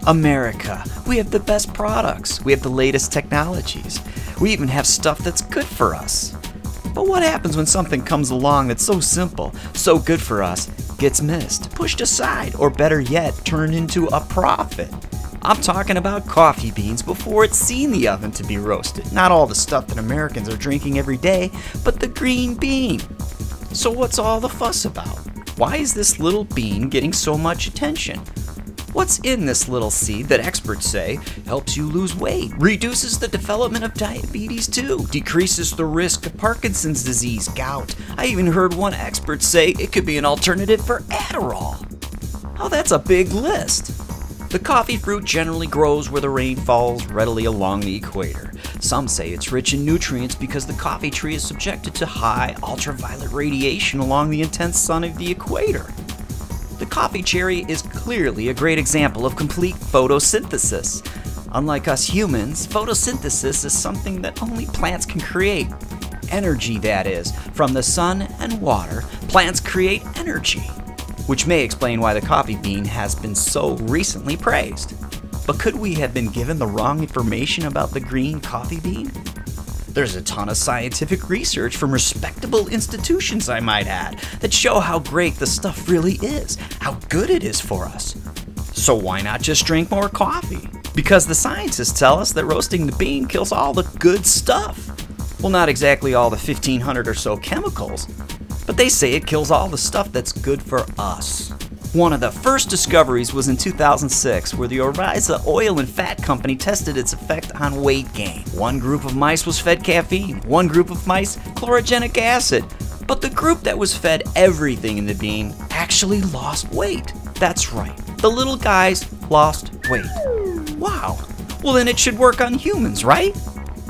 America, we have the best products, we have the latest technologies, we even have stuff that's good for us. But what happens when something comes along that's so simple, so good for us, gets missed, pushed aside, or better yet, turned into a profit? I'm talking about coffee beans before it's seen the oven to be roasted. Not all the stuff that Americans are drinking every day, but the green bean. So what's all the fuss about? Why is this little bean getting so much attention? What's in this little seed that experts say helps you lose weight, reduces the development of diabetes too, decreases the risk of Parkinson's disease, gout? I even heard one expert say it could be an alternative for Adderall. Oh, that's a big list. The coffee fruit generally grows where the rain falls readily along the equator. Some say it's rich in nutrients because the coffee tree is subjected to high ultraviolet radiation along the intense sun of the equator. The coffee cherry is clearly a great example of complete photosynthesis. Unlike us humans, photosynthesis is something that only plants can create. Energy, that is. From the sun and water, plants create energy, which may explain why the coffee bean has been so recently praised. But could we have been given the wrong information about the green coffee bean? There's a ton of scientific research from respectable institutions, I might add, that show how great the stuff really is, how good it is for us. So why not just drink more coffee? Because the scientists tell us that roasting the bean kills all the good stuff. Well, not exactly all the 1,500 or so chemicals, but they say it kills all the stuff that's good for us. One of the first discoveries was in 2006, where the Oriza Oil and Fat Company tested its effect on weight gain. One group of mice was fed caffeine, one group of mice chlorogenic acid, but the group that was fed everything in the bean actually lost weight. That's right, the little guys lost weight. Wow, well then it should work on humans, right?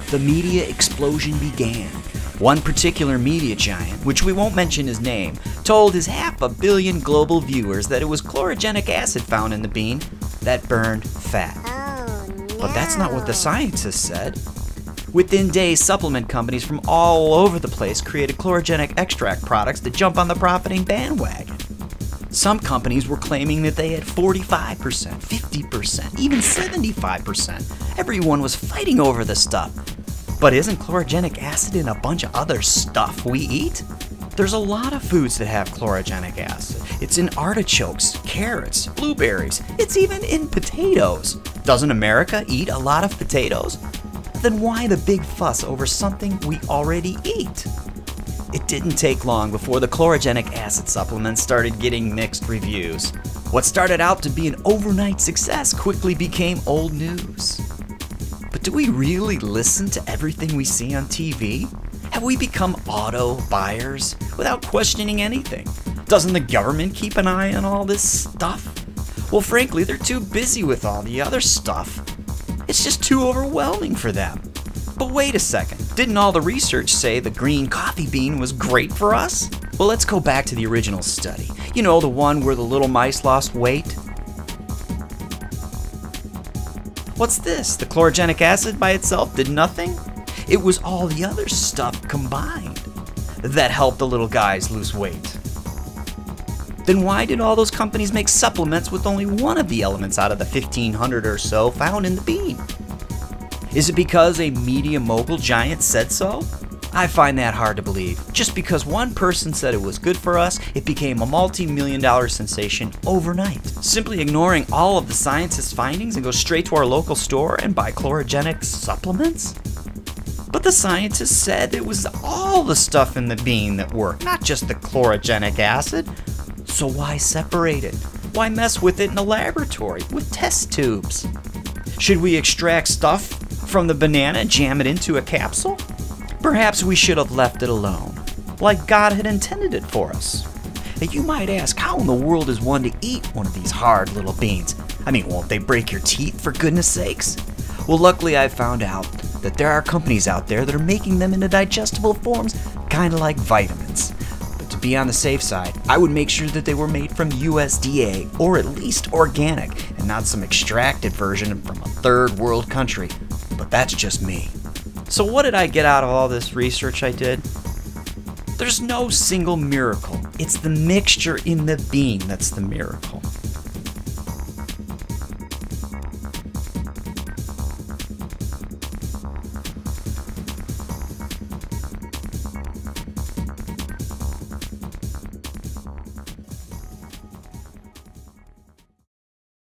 The media explosion began. One particular media giant, which we won't mention his name, told his 500 million global viewers that it was chlorogenic acid found in the bean that burned fat. Oh, no. But that's not what the scientists said. Within days, supplement companies from all over the place created chlorogenic extract products to jump on the profiting bandwagon. Some companies were claiming that they had 45%, 50%, even 75%. Everyone was fighting over the stuff. But isn't chlorogenic acid in a bunch of other stuff we eat? There's a lot of foods that have chlorogenic acid. It's in artichokes, carrots, blueberries. It's even in potatoes. Doesn't America eat a lot of potatoes? Then why the big fuss over something we already eat? It didn't take long before the chlorogenic acid supplements started getting mixed reviews. What started out to be an overnight success quickly became old news. But do we really listen to everything we see on TV? Have we become auto buyers without questioning anything? Doesn't the government keep an eye on all this stuff? Well, frankly, they're too busy with all the other stuff. It's just too overwhelming for them. But wait a second, didn't all the research say the green coffee bean was great for us? Well, let's go back to the original study. You know, the one where the little mice lost weight? What's this? The chlorogenic acid by itself did nothing? It was all the other stuff combined that helped the little guys lose weight. Then why did all those companies make supplements with only one of the elements out of the 1,500 or so found in the bean? Is it because a media mogul giant said so? I find that hard to believe. Just because one person said it was good for us, it became a multi-million-dollar sensation overnight. Simply ignoring all of the scientists' findings and go straight to our local store and buy chlorogenic supplements? But the scientists said it was all the stuff in the bean that worked, not just the chlorogenic acid. So why separate it? Why mess with it in a laboratory with test tubes? Should we extract stuff from the banana and jam it into a capsule? Perhaps we should have left it alone, like God had intended it for us. And you might ask, how in the world is one to eat one of these hard little beans? I mean, won't they break your teeth, for goodness sakes? Well, luckily I found out that there are companies out there that are making them into digestible forms, kind of like vitamins. But to be on the safe side, I would make sure that they were made from USDA, or at least organic, and not some extracted version from a third world country. But that's just me. So what did I get out of all this research I did? There's no single miracle. It's the mixture in the bean that's the miracle.